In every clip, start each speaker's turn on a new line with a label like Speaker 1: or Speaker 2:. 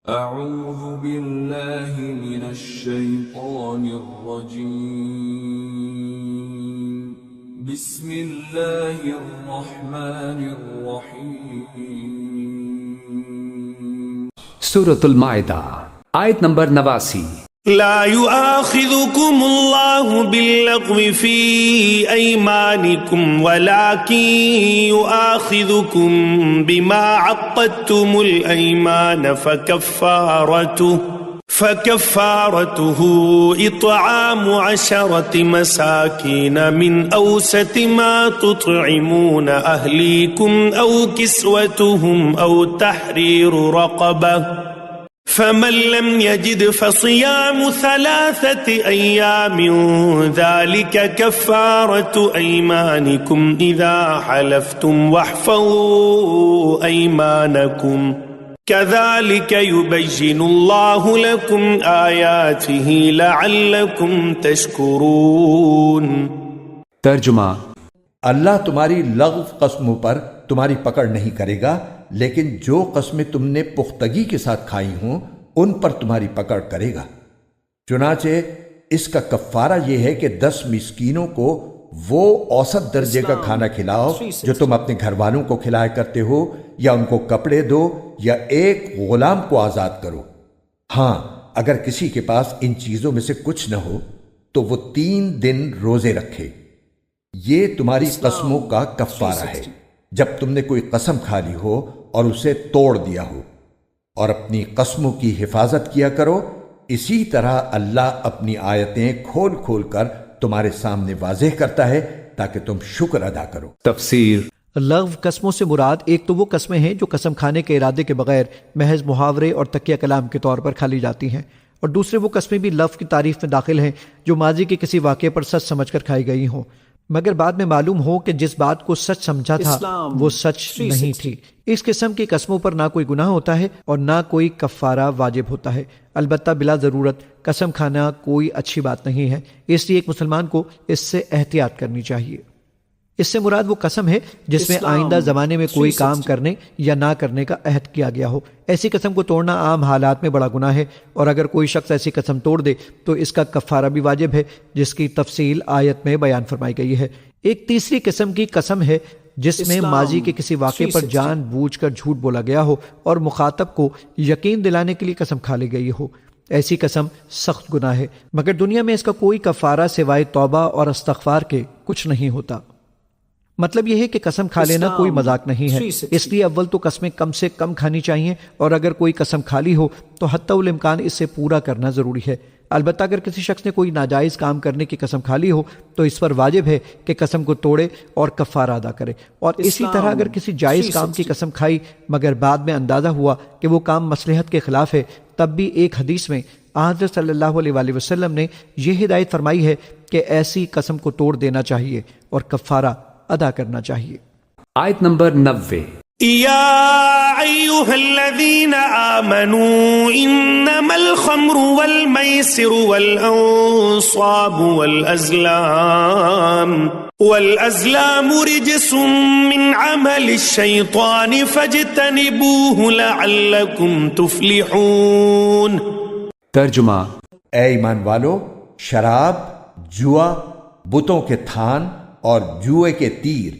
Speaker 1: أعوذ بالله من الشيطان الرجيم بسم الله الرحمن الرحيم
Speaker 2: سورة المائدہ آیت نمبر 89۔
Speaker 3: لا يؤاخذكم الله باللغو في أيمانكم ولكن يؤاخذكم بما عقدتم الأيمان فكفارته إطعام 10 مساكين من أوسط ما تطعمون أهليكم أو كسوتهم أو تحرير رقبة فمن لم يجد فصيام 3 أيام ذلك كفارة أيمانكم إذا حلفتم واحفظوا أيمانكم كذلك يبين الله لكم آياته لعلكم تشكرون۔
Speaker 4: ترجمہ: اللہ تمہاری لغو قسموں پر تمہاری پکڑ نہیں کرے گا، لیکن جو قسمیں تم نے پختگی کے ساتھ کھائی ہوں ان پر تمہاری پکڑ کرے گا۔ چنانچہ اس کا کفارہ یہ ہے کہ 10 مسکینوں کو وہ اوسط درجے کا کھانا کھلاؤ جو تم اپنے گھر والوں کو کھلایا کرتے ہو، یا ان کو کپڑے دو، یا ایک غلام کو آزاد کرو۔ ہاں، اگر کسی کے پاس ان چیزوں میں سے کچھ نہ ہو تو وہ 3 دن روزے رکھے۔ یہ تمہاری قسموں کا کفارہ ہے جب تم نے کوئی قسم کھا لی ہو اور اسے توڑ دیا ہو، اور اپنی قسموں کی حفاظت کیا کرو۔ اسی طرح اللہ اپنی آیتیں کھول کھول کر تمہارے سامنے واضح کرتا ہے تاکہ تم شکر ادا کرو۔
Speaker 2: تفسیر:
Speaker 5: لغو قسموں سے مراد ایک تو وہ قسمیں ہیں جو قسم کھانے کے ارادے کے بغیر محض محاورے اور تکیہ کلام کے طور پر کھا لی جاتی ہیں، اور دوسرے وہ قسمیں بھی لغو کی تعریف میں داخل ہیں جو ماضی کے کسی واقعے پر سچ سمجھ کر کھائی گئی ہوں، مگر بعد میں معلوم ہو کہ جس بات کو سچ سمجھا تھا وہ سچ نہیں تھی۔ اس قسم کی قسموں پر نہ کوئی گناہ ہوتا ہے اور نہ کوئی کفارہ واجب ہوتا ہے، البتہ بلا ضرورت قسم کھانا کوئی اچھی بات نہیں ہے، اس لیے ایک مسلمان کو اس سے احتیاط کرنی چاہیے۔ اس سے مراد وہ قسم ہے جس میں آئندہ زمانے میں کوئی کام کرنے یا نہ کرنے کا عہد کیا گیا ہو۔ ایسی قسم کو توڑنا عام حالات میں بڑا گناہ ہے، اور اگر کوئی شخص ایسی قسم توڑ دے تو اس کا کفارہ بھی واجب ہے، جس کی تفصیل آیت میں بیان فرمائی گئی ہے۔ ایک تیسری قسم کی قسم ہے جس میں ماضی کے کسی واقعے پر جان بوجھ کر جھوٹ بولا گیا ہو اور مخاطب کو یقین دلانے کے لیے قسم کھا لی گئی ہو۔ ایسی قسم سخت گناہ ہے، مگر دنیا میں اس کا کوئی کفارہ سوائے توبہ اور استغفار کے کچھ نہیں ہوتا۔ مطلب یہ ہے کہ قسم کھا لینا کوئی مذاق نہیں ہے، اس لیے اول تو قسمیں کم سے کم کھانی چاہیے، اور اگر کوئی قسم کھا لی ہو تو حتی الامکان اس سے پورا کرنا ضروری ہے۔ البتہ اگر کسی شخص نے کوئی ناجائز کام کرنے کی قسم کھا لی ہو تو اس پر واجب ہے کہ قسم کو توڑے اور کفارہ ادا کرے، اور اسی طرح اگر کسی جائز کام کی قسم کھائی مگر بعد میں اندازہ ہوا کہ وہ کام مصلحت کے خلاف ہے، تب بھی ایک حدیث میں حضرت صلی اللہ علیہ وآلہ وسلم نے یہ ہدایت فرمائی ہے کہ ایسی قسم کو توڑ دینا چاہیے اور کفارہ ادا کرنا چاہیے۔
Speaker 2: آیت نمبر 90۔
Speaker 3: يا أيها الذين آمنوا إنما الخمر والميسر والأنصاب والأزلام رجس من عمل الشيطان فاجتنبوه لعلكم تفلحون۔
Speaker 4: ترجمہ: اے ایمان والو، شراب، جوا، بتوں کے تھان اور جوئے کے تیر،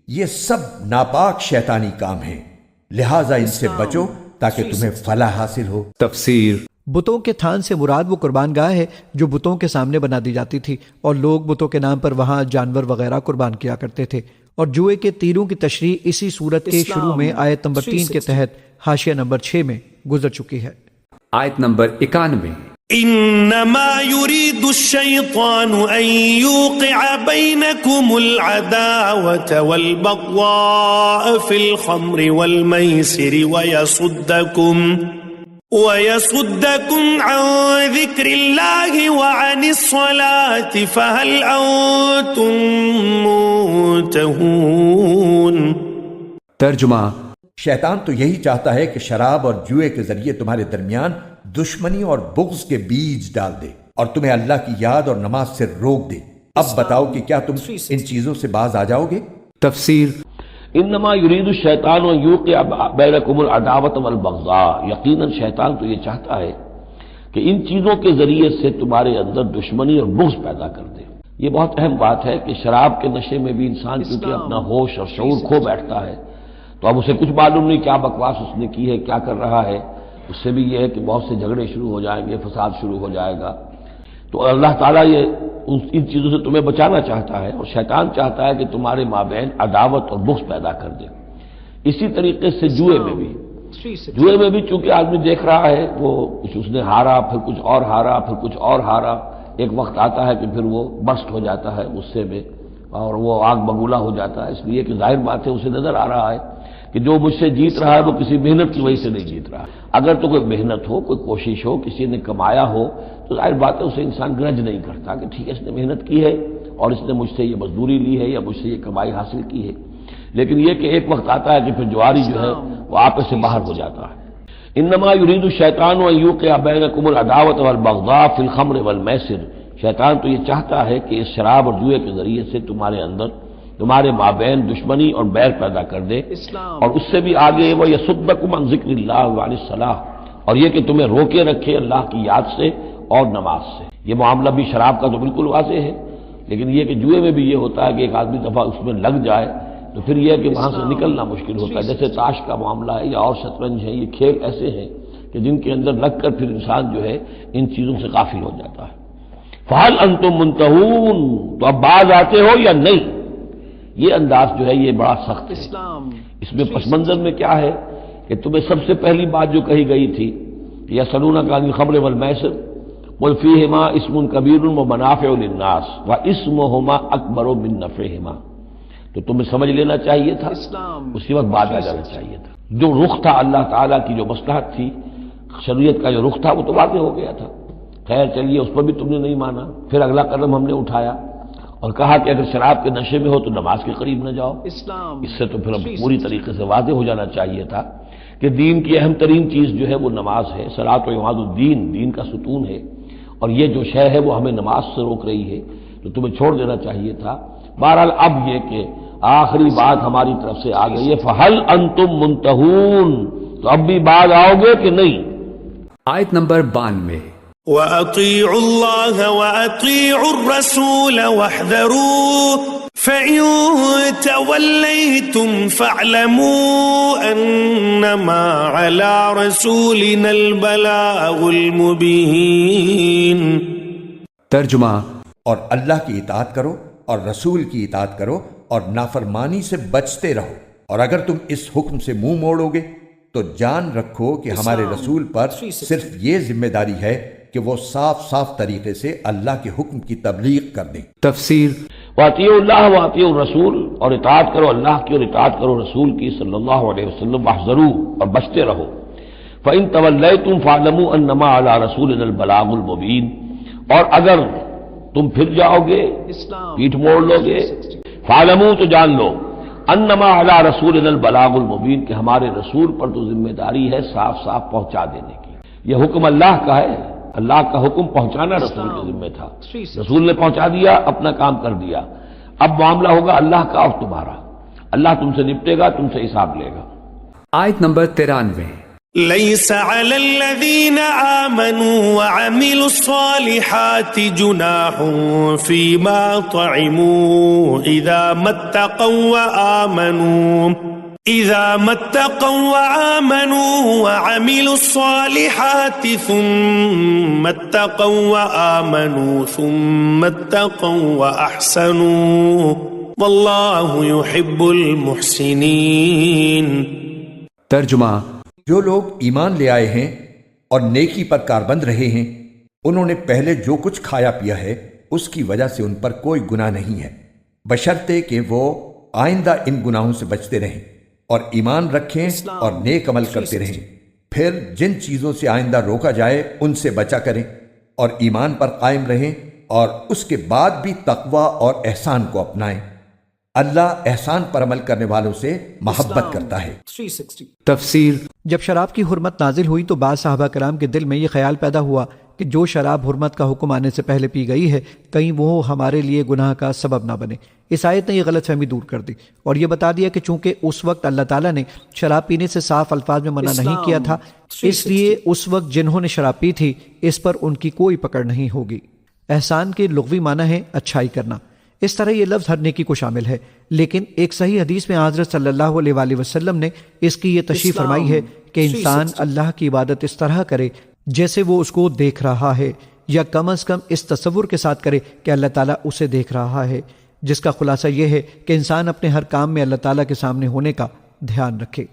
Speaker 4: یہ سب ناپاک شیطانی کام ہیں، لہٰذا ان سے بچو تاکہ تمہیں فلاح حاصل ہو۔
Speaker 2: تفسیر:
Speaker 5: بتوں کے تھان سے مراد وہ قربان گاہ ہے جو بتوں کے سامنے بنا دی جاتی تھی، اور لوگ بتوں کے نام پر وہاں جانور وغیرہ قربان کیا کرتے تھے، اور جوئے کے تیروں کی تشریح اسی صورت کے شروع میں آیت نمبر 3 کے تحت حاشیہ نمبر 6 میں گزر چکی ہے۔
Speaker 2: آیت نمبر 91۔
Speaker 3: انما يريد الشيطان ان يوقع بينكم العداوة والبغضاء في الخمر والميسر ويصدكم عن ذكر الله وعن الصلاة فهل أنتم منتهون۔
Speaker 4: ترجمہ: شیطان تو یہی چاہتا ہے کہ شراب اور جوئے کے ذریعے تمہارے درمیان دشمنی اور بغض کے بیج ڈال دے اور تمہیں اللہ کی یاد اور نماز سے روک دے۔ اب بتاؤ کہ کیا تم ان چیزوں سے باز آ جاؤ گے؟
Speaker 2: تفسیر:
Speaker 6: انما یرید الشیطان ان یوقع بینکم العداوۃ والبغضاء، یقیناً شیطان تو یہ چاہتا ہے کہ ان چیزوں کے ذریعے سے تمہارے اندر دشمنی اور بغض پیدا کر دے۔ یہ بہت اہم بات ہے کہ شراب کے نشے میں بھی انسان کیونکہ اپنا ہوش اور شعور کھو بیٹھتا ہے، تو اب اسے کچھ معلوم نہیں کیا بکواس اس نے کی ہے، کیا کر رہا ہے، اس سے بھی یہ ہے کہ بہت سے جھگڑے شروع ہو جائیں گے، فساد شروع ہو جائے گا۔ تو اللہ تعالیٰ یہ ان چیزوں سے تمہیں بچانا چاہتا ہے، اور شیطان چاہتا ہے کہ تمہارے مابین عداوت اور بغض پیدا کر دے۔ اسی طریقے سے جوئے میں بھی چونکہ آدمی دیکھ رہا ہے، وہ کچھ اس نے ہارا، پھر کچھ اور ہارا، پھر کچھ اور ہارا، ایک وقت آتا ہے کہ پھر وہ برسٹ ہو جاتا ہے غصے میں اور وہ آگ بگولا ہو جاتا ہے، اس لیے کہ ظاہر بات ہے اسے نظر آ رہا ہے کہ جو مجھ سے جیت رہا ہے وہ کسی محنت کی وجہ سے نہیں جیت رہا۔ اگر تو کوئی محنت ہو، کوئی کوشش ہو، کسی نے کمایا ہو، تو ظاہر بات ہے اسے انسان گرج نہیں کرتا کہ ٹھیک ہے اس نے محنت کی ہے اور اس نے مجھ سے یہ مزدوری لی ہے یا مجھ سے یہ کمائی حاصل کی ہے، لیکن یہ کہ ایک وقت آتا ہے کہ پھر جواری جو ہے وہ آپس سے باہر ہو جاتا ہے۔ انما یرید الشیطان ان یوقع بینکم العداوۃ والبغضاء فی الخمر والمیسر، شیطان تو یہ چاہتا ہے کہ اس شراب اور جوئے کے ذریعے سے تمہارے اندر، تمہارے مابین دشمنی اور بیر پیدا کر دے، اور اس سے بھی آگے وہ یصدکم عن ذکر اللہ وعن الصلاۃ، اور یہ کہ تمہیں روکے رکھے اللہ کی یاد سے اور نماز سے۔ یہ معاملہ بھی شراب کا تو بالکل واضح ہے، لیکن یہ کہ جوئے میں بھی یہ ہوتا ہے کہ ایک آدمی دفعہ اس میں لگ جائے تو پھر یہ ہے کہ وہاں سے نکلنا مشکل ہوتا ہے، جیسے تاش کا معاملہ ہے یا اور شطرنج ہے، یہ کھیل ایسے ہیں کہ جن کے اندر لگ کر پھر انسان جو ہے ان چیزوں سے غافل ہو جاتا ہے۔ فہل انتم منتہون، تو اب باز آتے ہو یا نہیں؟ یہ انداز جو ہے یہ بڑا سخت ہے۔ اس میں پس منظر میں کیا ہے کہ تمہیں سب سے پہلی بات جو کہی گئی تھی کہ یسألونک عن الخمر والمیسر قل فیہما اسم کبیر ومنافع للناس واسمہما اکبر من نفعہما، تو تمہیں سمجھ لینا چاہیے تھا، اسی وقت بعد آ جانا چاہیے تھا۔ جو رخ تھا اللہ تعالیٰ کی جو مصلحت تھی، شریعت کا جو رخ تھا وہ تو واضح ہو گیا تھا۔ خیر چلیے اس پر بھی تم نے نہیں مانا، پھر اگلا قدم ہم نے اٹھایا اور کہا کہ اگر شراب کے نشے میں ہو تو نماز کے قریب نہ جاؤ۔ اس سے تو پھر اب پوری طریقے سے واضح ہو جانا چاہیے تھا کہ دین کی اہم ترین چیز جو ہے وہ نماز ہے، صلاۃ و عماد الدین، دین کا ستون ہے، اور یہ جو شے ہے وہ ہمیں نماز سے روک رہی ہے، تو تمہیں چھوڑ دینا چاہیے تھا۔ بہرحال اب یہ کہ آخری بات ہماری طرف سے آ گئی ہے، فہل انتم منتہون، تو اب بھی بعد آؤ گے کہ نہیں؟
Speaker 2: آیت نمبر 92۔
Speaker 3: وَأَطِيعُوا اللَّهَ وَأَطِيعُوا الرَّسُولَ وَاحْذَرُوا فَإِن تَوَلَّيْتُمْ فَاعْلَمُوا أَنَّمَا عَلَى رَسُولِنَا الْبَلَاغُ الْمُبِينُ۔
Speaker 2: ترجمہ،
Speaker 4: اور اللہ کی اطاعت کرو اور رسول کی اطاعت کرو اور نافرمانی سے بچتے رہو، اور اگر تم اس حکم سے منہ موڑو گے تو جان رکھو کہ ہمارے رسول پر صرف یہ ذمہ داری ہے کہ وہ صاف صاف طریقے سے اللہ کے حکم کی تبلیغ کر دیں۔
Speaker 2: تفسیر،
Speaker 6: واطیعوا اللہ واطیعوا الرسول، اور اطاعت کرو اللہ کی اور اطاعت کرو رسول کی صلی اللہ علیہ وسلم، واحذروا، اور بچتے رہو۔ فإن تولیتم فاعلموا انما علی رسولنا البلاغ المبین، اور اگر تم پھر جاؤ گے، پیٹھ موڑ لو گے، فاعلموا تو جان لو، انما علی رسولنا البلاغ المبین، کہ ہمارے رسول پر تو ذمہ داری ہے صاف صاف پہنچا دینے کی۔ یہ حکم اللہ کا ہے، اللہ کا حکم پہنچانا رسول کے ذمہ تھا، رسول نے پہنچا دیا، اپنا کام کر دیا۔ اب معاملہ ہوگا اللہ کا اور تمہارا، اللہ تم سے نپٹے گا، تم سے حساب لے گا۔
Speaker 2: آیت نمبر 93۔
Speaker 3: ليس على الذين آمنوا وعملوا الصالحات جناح فيما طعموا إذا ما اتقوا وآمنوا وعملوا الصالحات ثم اتقوا وآمنوا ثم اتقوا وأحسنوا والله يحب المحسنين۔
Speaker 2: ترجمہ،
Speaker 4: جو لوگ ایمان لے آئے ہیں اور نیکی پر کاربند رہے ہیں، انہوں نے پہلے جو کچھ کھایا پیا ہے اس کی وجہ سے ان پر کوئی گناہ نہیں ہے، بشرطے کہ وہ آئندہ ان گناہوں سے بچتے رہیں اور ایمان رکھیں اور نیک عمل کرتے رہیں، پھر جن چیزوں سے آئندہ روکا جائے ان سے بچا کریں اور ایمان پر قائم رہیں، اور اس کے بعد بھی تقوی اور احسان کو اپنائیں۔ اللہ احسان پر عمل کرنے والوں سے محبت کرتا ہے۔
Speaker 2: تفسیر،
Speaker 5: جب شراب کی حرمت نازل ہوئی تو بعض صحابہ کرام کے دل میں یہ خیال پیدا ہوا کہ جو شراب حرمت کا حکم آنے سے پہلے پی گئی ہے کہیں وہ ہمارے لیے گناہ کا سبب نہ بنے۔ اس آیت نے یہ غلط فہمی دور کر دی اور یہ بتا دیا کہ چونکہ اس وقت اللہ تعالیٰ نے شراب پینے سے صاف الفاظ میں منع نہیں کیا تھا، اس لیے اس وقت جنہوں نے شراب پی تھی اس پر ان کی کوئی پکڑ نہیں ہوگی۔ احسان کے لغوی معنی ہے اچھائی کرنا۔ اس طرح یہ لفظ ہر نیکی کو شامل ہے، لیکن ایک صحیح حدیث میں حضرت صلی اللہ علیہ وآلہ وسلم نے اس کی یہ تشریح فرمائی ہے کہ انسان اللہ کی عبادت اس طرح کرے جیسے وہ اس کو دیکھ رہا ہے، یا کم از کم اس تصور کے ساتھ کرے کہ اللہ تعالیٰ اسے دیکھ رہا ہے، جس کا خلاصہ یہ ہے کہ انسان اپنے ہر کام میں اللہ تعالیٰ کے سامنے ہونے کا دھیان رکھے۔